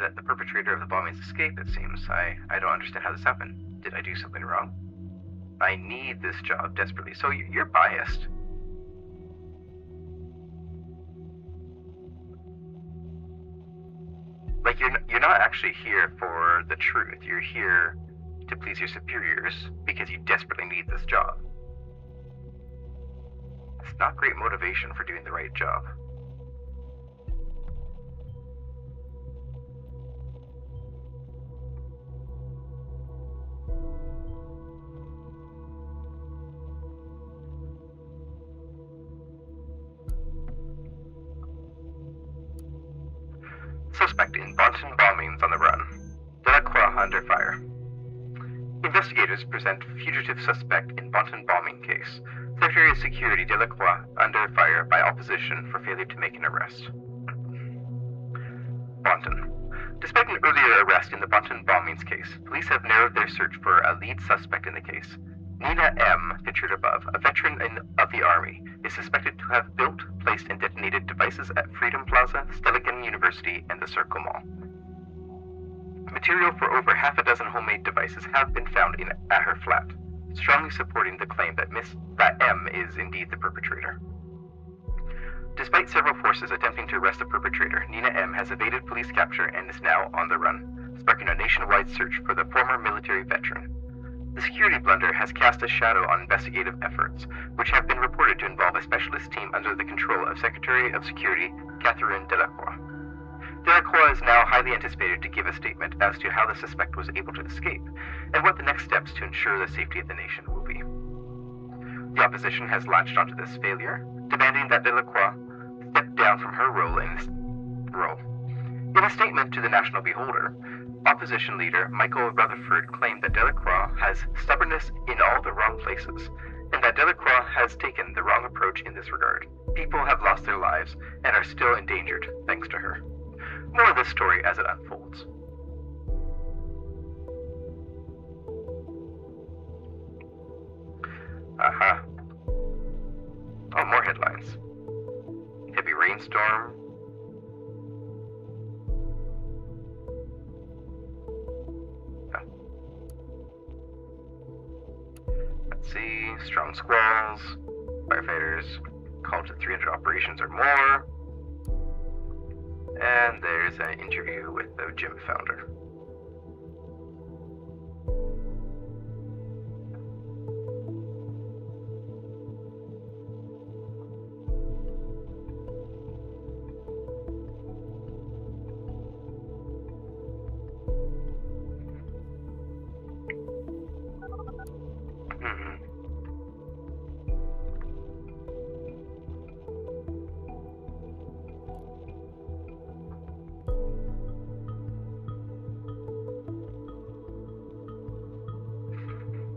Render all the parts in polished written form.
let the perpetrator of the bombings escape, it seems. I don't understand how this happened. Did I do something wrong? I need this job desperately, so you're biased. Like, you're not actually here for the truth. You're here to please your superiors because you desperately need this job. It's not great motivation for doing the right job. Suspect in Bonton bombings on the run. Delacroix under fire. Investigators present fugitive suspect in Bonton bombing case. Secretary of Security Delacroix under fire by opposition for failure to make an arrest. Bonton. Despite an earlier arrest in the Bonton bombings case, police have narrowed their search for a lead suspect in the case. Nina M., pictured above, a veteran of the Army, is suspected to have built, placed, and detonated devices at Freedom Plaza, Stelligan University, and the Circle Mall. Material for over half a dozen homemade devices have been found at her flat, strongly supporting the claim that that M is indeed the perpetrator. Despite several forces attempting to arrest the perpetrator, Nina M. has evaded police capture and is now on the run, sparking a nationwide search for the former military veteran. The security blunder has cast a shadow on investigative efforts, which have been reported to involve a specialist team under the control of Secretary of Security Catherine Delacroix. Delacroix is now highly anticipated to give a statement as to how the suspect was able to escape, and what the next steps to ensure the safety of the nation will be. The opposition has latched onto this failure, demanding that Delacroix step down from her role in this role. In a statement to the National Beholder, opposition leader Michael Rutherford claimed that Delacroix has stubbornness in all the wrong places, and that Delacroix has taken the wrong approach in this regard. People have lost their lives and are still endangered thanks to her. More of this story as it unfolds. Aha. Oh, more headlines. Heavy rainstorm. Let's see. Strong squalls. Firefighters called to 300 operations or more. And there's an interview with the gym founder.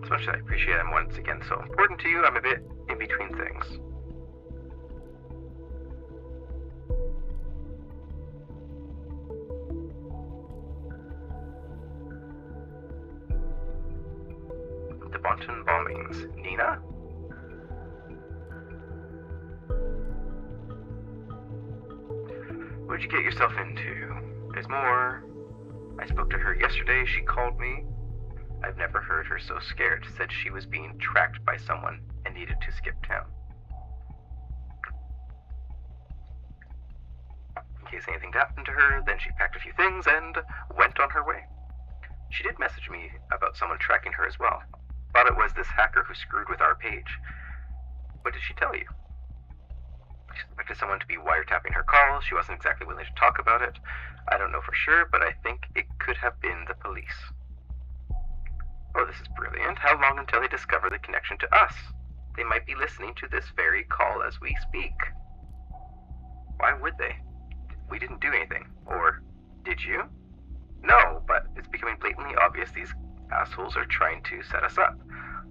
As much as I appreciate I'm once again so important to you, I'm a bit in between things. The Bonton bombings. Nina? What'd you get yourself into? There's more. I spoke to her yesterday. She called me. I've never heard her so scared. Said she was being tracked by someone and needed to skip town. In case anything happened to her, then she packed a few things and went on her way. She did message me about someone tracking her as well. Thought it was this hacker who screwed with our page. What did she tell you? She expected someone to be wiretapping her calls. She wasn't exactly willing to talk about it. I don't know for sure, but I think it could have been the police. Oh, this is brilliant. How long until they discover the connection to us? They might be listening to this very call as we speak. Why would they? We didn't do anything. Or did you? No, but it's becoming blatantly obvious these assholes are trying to set us up.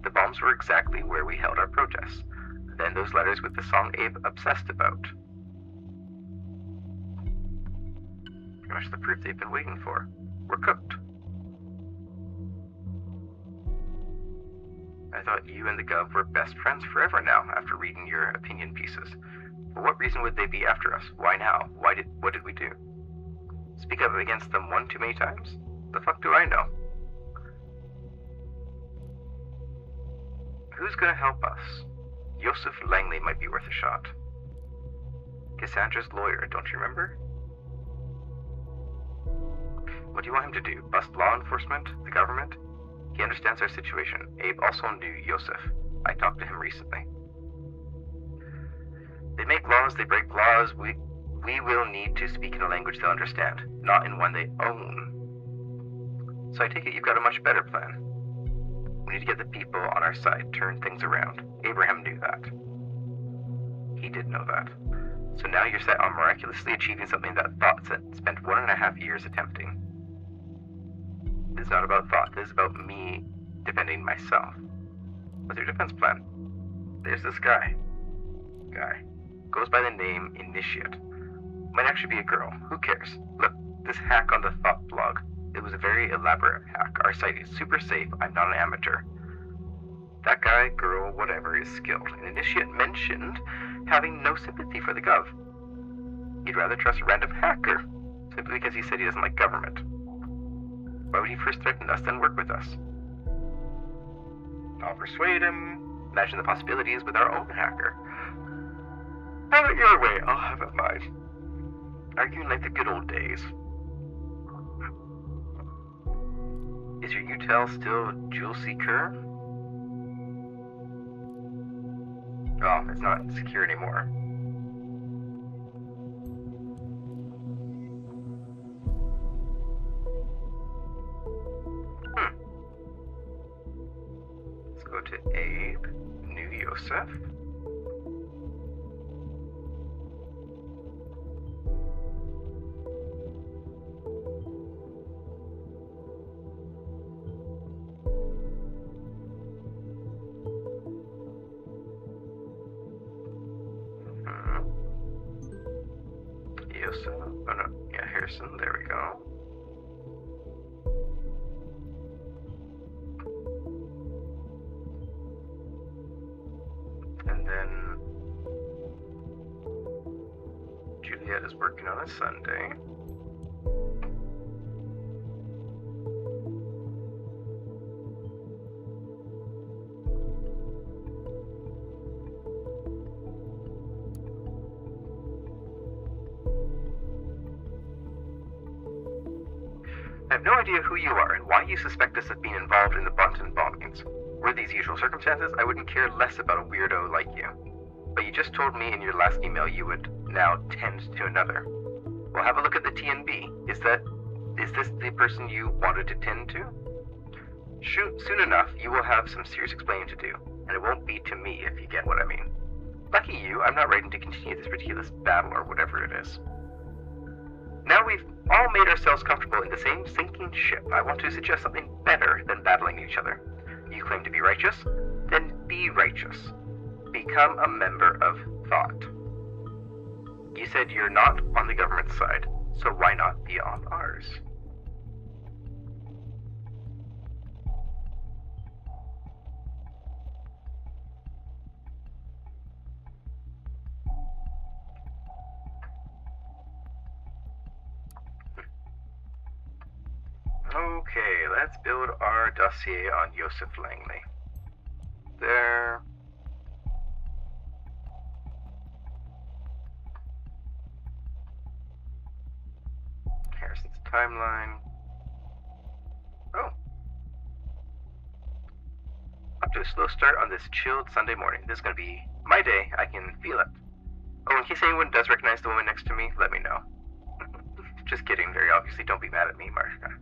The bombs were exactly where we held our protests. Then those letters with the song Abe obsessed about. Pretty much the proof they've been waiting for. We're cooked. I thought you and the Gov were best friends forever now, after reading your opinion pieces. For what reason would they be after us? Why now? What did we do? Speak speak up against them one too many times? The fuck do I know? Who's gonna help us? Joseph Langley might be worth a shot. Cassandra's lawyer, don't you remember? What do you want him to do? Bust law enforcement? The government? He understands our situation. Abe also knew Joseph. I talked to him recently. They make laws, they break laws. We will need to speak in a language they'll understand, not in one they own. So I take it you've got a much better plan. We need to get the people on our side, turn things around. Abraham knew that. He did know that. So now you're set on miraculously achieving something that Thought spent 1.5 years attempting. This is not about Thought, this is about me defending myself. What's your defense plan? There's this guy. Goes by the name Initiate. Might actually be a girl. Who cares? Look, this hack on the Thought blog. It was a very elaborate hack. Our site is super safe. I'm not an amateur. That guy, girl, whatever, is skilled. An Initiate mentioned having no sympathy for the Gov. He'd rather trust a random hacker, simply because he said he doesn't like government. Why would he first threaten us, then work with us? I'll persuade him. Imagine the possibilities with our own hacker. Have it your way, I'll have it mine. Arguing like the good old days. Is your util still Jules C. Kerr? Oh, it's not secure anymore. Let's go to Abe, New Joseph. Harrison, there we go. And then Juliet is working on a Sunday. I have no idea who you are and why you suspect us of being involved in the Bunton bombings. Were these usual circumstances, I wouldn't care less about a weirdo like you. But you just told me in your last email you would now tend to another. Well, have a look at the TNB. Is this the person you wanted to tend to? Soon enough, you will have some serious explaining to do, and it won't be to me if you get what I mean. Lucky you, I'm not ready to continue this ridiculous battle or whatever it is. Now we've all made ourselves comfortable in the same sinking ship, I want to suggest something better than battling each other. You claim to be righteous? Then be righteous. Become a member of Thought. You said you're not on the government side, so why not be on ours? Okay, let's build our dossier on Joseph Langley. There. Harrison's timeline. Oh. Up to a slow start on this chilled Sunday morning. This is going to be my day. I can feel it. Oh, in case anyone does recognize the woman next to me, let me know. Just kidding, very obviously. Don't be mad at me, Marcia.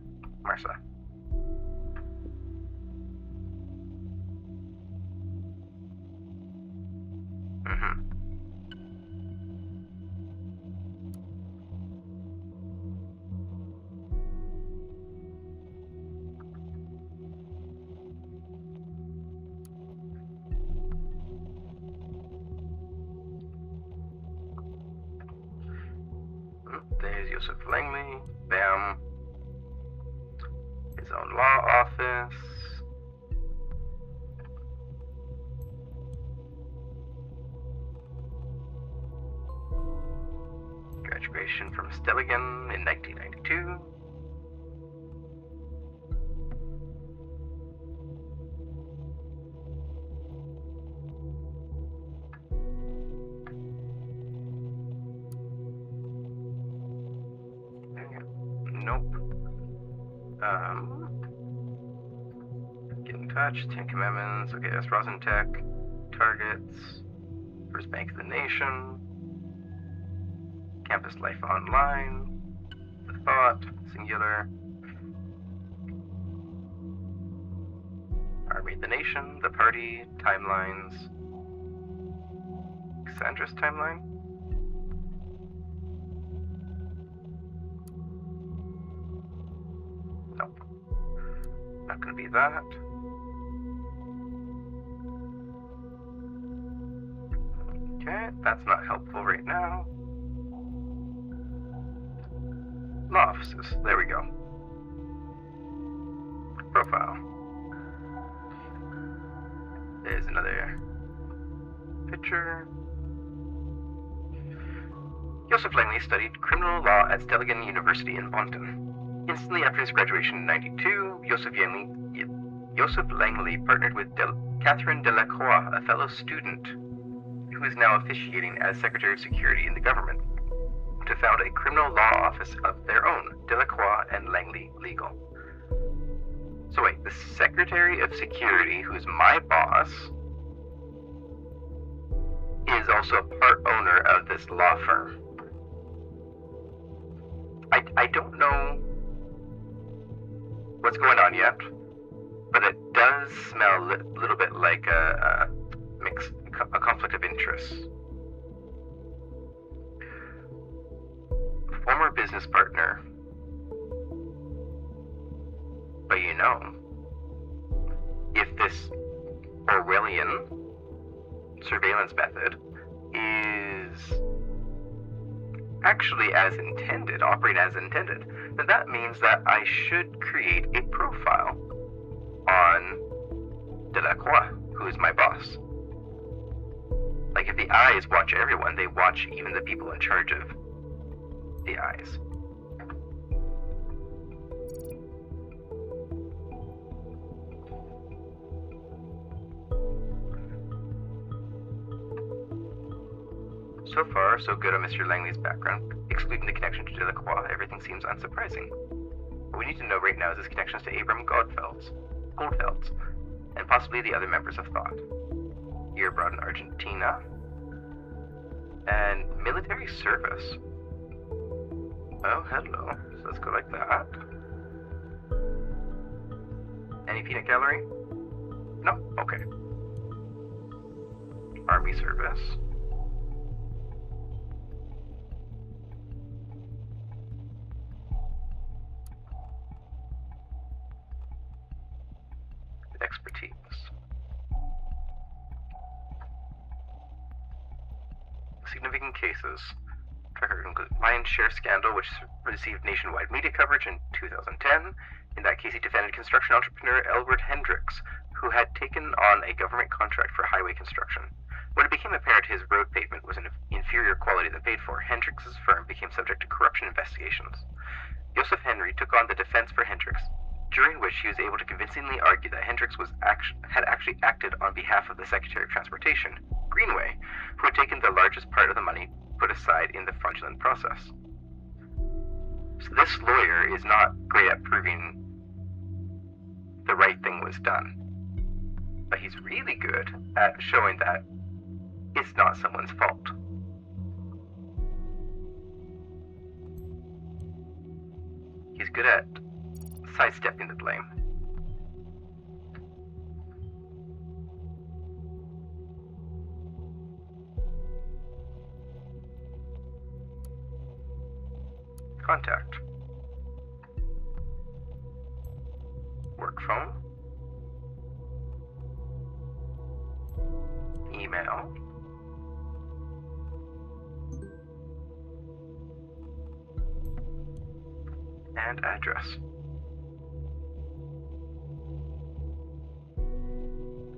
There's Joseph Langley. Bam. His own law office. Graduation from Stelligan in 1992. Nope. Get in touch. 10 Commandments. Okay, that's Rosentech. Targets. First Bank of the Nation. Campus Life Online. The Thought. Singular. Army of the Nation. The Party. Timelines. Cassandra's timeline? Nope. Not gonna be that. Okay, that's not helpful right now. Law offices. There we go. Profile. There's another picture. Joseph Langley studied criminal law at Stellingen University in Bonn. Instantly after his graduation in 92, Joseph Langley partnered with Catherine Delacroix, a fellow student who is now officiating as Secretary of Security in the government, to found a criminal law office of their own, Delacroix and Langley Legal. So wait, the Secretary of Security, who's my boss, is also a part owner of this law firm. I don't know what's going on yet, but it does smell a little bit like a conflict of interest. Former business partner. But you know, if this Orwellian surveillance method is actually as intended, operate as intended, then that means that I should create a profile on Delacroix, who is my boss. Like, if the eyes watch everyone, they watch even the people in charge of the eyes. So far, so good on Mr. Langley's background. Excluding the connection to Delacroix, everything seems unsurprising. What we need to know right now is his connections to Abram Goldfelds, and possibly the other members of Thought. Year abroad in Argentina. And military service. Oh, hello. So let's go like that. Any peanut gallery? No? Okay. Army service. Expertise. Significant cases. Tracker includes Lion's Share scandal, which received nationwide media coverage in 2010. In that case, he defended construction entrepreneur Elbert Hendricks, who had taken on a government contract for highway construction. When it became apparent his road pavement was of inferior quality than paid for, Hendricks' firm became subject to corruption investigations. Joseph Henry took on the defense for Hendricks, during which he was able to convincingly argue that Hendricks had actually acted on behalf of the Secretary of Transportation, Greenway, who had taken the largest part of the money put aside in the fraudulent process. So this lawyer is not great at proving the right thing was done, but he's really good at showing that it's not someone's fault. He's good at sidestepping the blame. Contact. Work phone. Email. And address.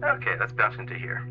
Okay, let's bounce into here.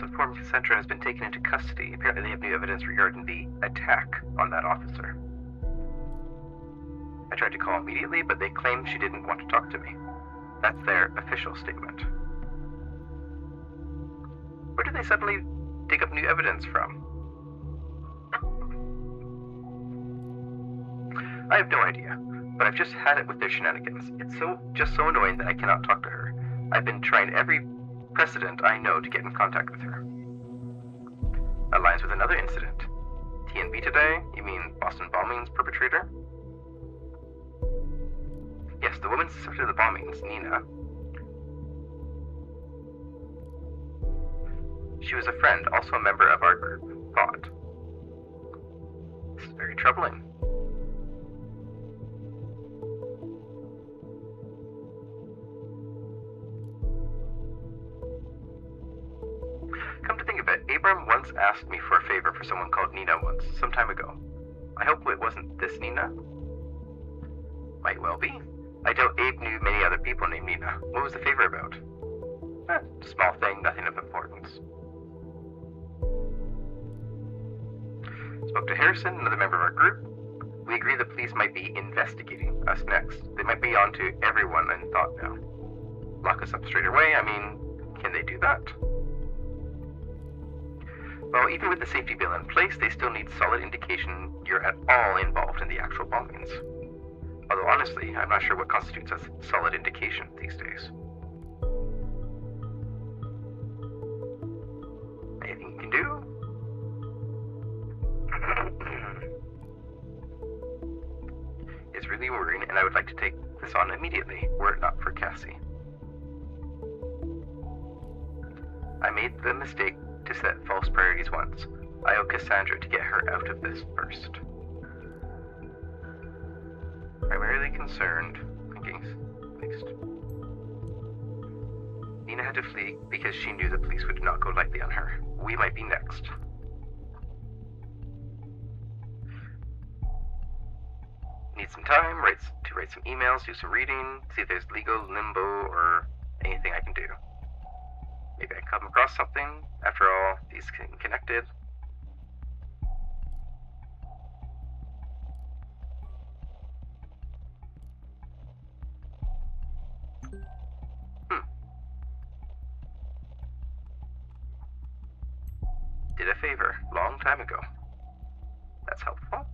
So poor Cassandra has been taken into custody. Apparently they have new evidence regarding the attack on that officer. I tried to call immediately, but they claimed she didn't want to talk to me. That's their official statement. Where did they suddenly dig up new evidence from? I have no idea, but I've just had it with their shenanigans. It's just so annoying that I cannot talk to her. I've been trying every precedent I know to get in contact with her. Aligns with another incident. TNB today? You mean Boston bombings perpetrator? Yes, the woman suspected of the bombings, Nina. She was a friend, also a member of our group, Thought. This is very troubling. Come to think of it, Abram once asked me for a favor for someone called Nina once, some time ago. I hope it wasn't this Nina. Might well be. I doubt Abe knew many other people named Nina. What was the favor about? Small thing, nothing of importance. Spoke to Harrison, another member of our group. We agree the police might be investigating us next. They might be on to everyone in Thought now. Lock us up straight away? I mean, can they do that? Well, even with the safety bill in place, they still need solid indication you're at all involved in the actual bombings. Although honestly, I'm not sure what constitutes a solid indication these days. Anything you can do? It's really worrying, and I would like to take this on immediately, were it not for Cassie. I made the mistake to set false priorities once. I owe Cassandra to get her out of this first. Primarily concerned, next. Nina had to flee because she knew the police would not go lightly on her. We might be next. Need some time, write some emails, do some reading, see if there's legal limbo or anything I can do. Maybe I can come across something. After all, these connected. Did a favor, long time ago. That's helpful.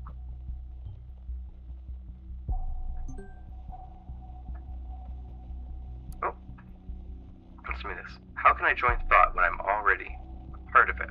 Oh. Answer me this. How can I join Thought when I'm already a part of it?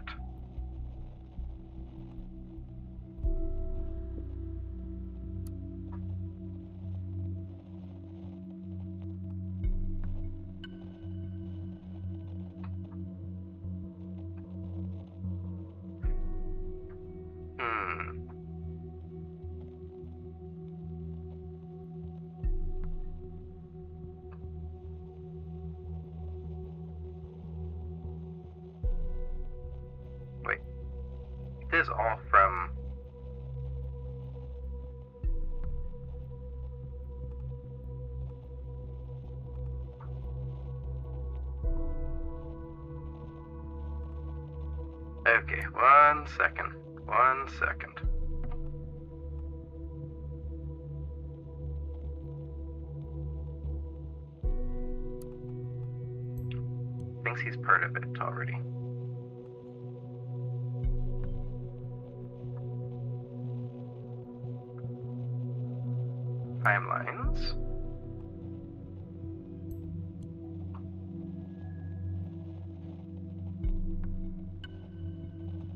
Wait. This is all from... Okay, one second. Thinks he's part of it already. Timelines.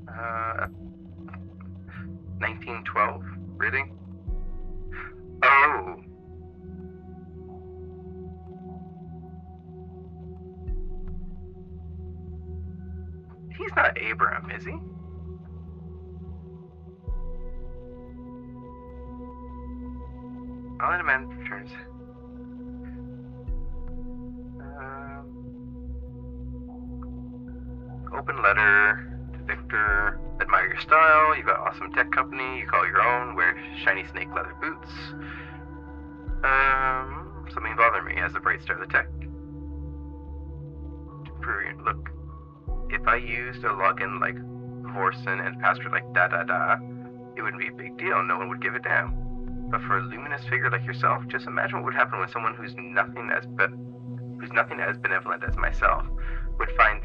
Uh, 1912? Really? Oh! He's not Abram, is he? All in a man returns. Open letter to Victor. Admire your style. You've got awesome tech company. You call your own. Wear shiny snake leather boots. Something bothered me as the bright star of the tech. Look, if I used a login like Vorson and password like da, it wouldn't be a big deal. No one would give a damn. But for a luminous figure like yourself, just imagine what would happen when someone who's nothing as benevolent as myself would find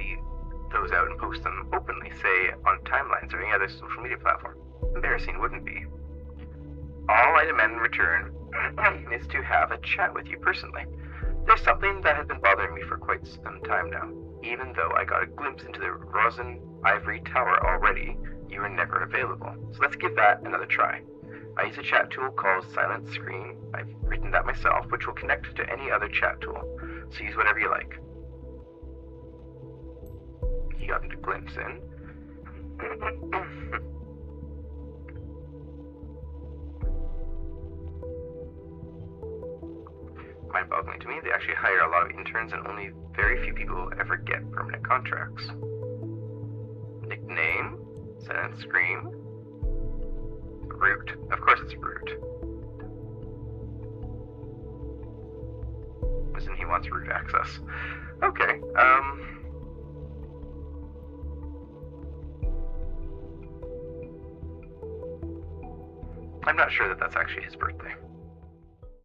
those out and post them openly, say on timelines or any other social media platform. Embarrassing, wouldn't it be? All I demand in return is to have a chat with you personally. There's something that has been bothering me for quite some time now. Even though I got a glimpse into the Rosin Ivory Tower already, you were never available. So let's give that another try. I use a chat tool called Silent Screen. I've written that myself, which will connect to any other chat tool. So use whatever you like. He got a glimpse in. Mind-boggling to me, they actually hire a lot of interns and only very few people ever get permanent contracts. Nickname, Silent Scream, Root. Of course it's Root. Listen, he wants root access. Okay, I'm not sure that that's actually his birthday.